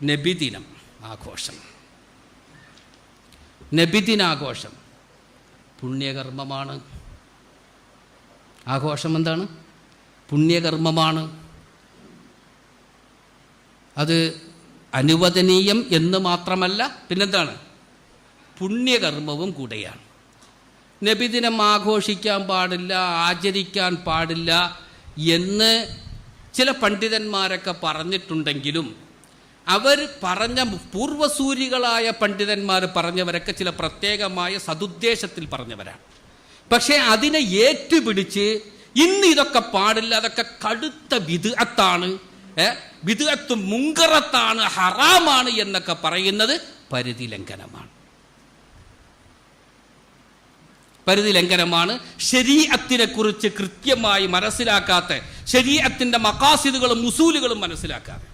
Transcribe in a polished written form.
നബിദിനം ആഘോഷം. നബിദിനാഘോഷം പുണ്യകർമ്മമാണ്. ആഘോഷം എന്താണ്? പുണ്യകർമ്മമാണ്. അത് അനുവദനീയം എന്ന് മാത്രമല്ല, പിന്നെന്താണ്? പുണ്യകർമ്മവും കൂടെയാണ്. നബിദിനം ആഘോഷിക്കാൻ പാടില്ല, ആചരിക്കാൻ പാടില്ല എന്ന് ചില പണ്ഡിതന്മാരൊക്കെ പറഞ്ഞിട്ടുണ്ടെങ്കിലും അവർ പറഞ്ഞ പൂർവസൂരികളായ പണ്ഡിതന്മാർ പറഞ്ഞവരൊക്കെ ചില പ്രത്യേകമായ സതുദ്ദേശത്തിൽ പറഞ്ഞവരാണ്. പക്ഷേ അതിനെ ഏറ്റുപിടിച്ച് ഇന്ന് ഇതൊക്കെ പാടില്ല, അതൊക്കെ കടുത്ത ബിദ്അത്താണ്, ബിദ്അത്തും മുങ്കറത്താണ്, ഹറാമാണ് എന്നൊക്കെ പറയുന്നത് പരിധി ലംഘനമാണ്. പരിധി ലംഘനമാണ്. ശരീഅത്തിനെ കുറിച്ച് കൃത്യമായി മനസ്സിലാക്കാത്ത, ശരീഅത്തിന്റെ മഖാസിദുകളും ഉസൂലുകളും മനസ്സിലാക്കാതെ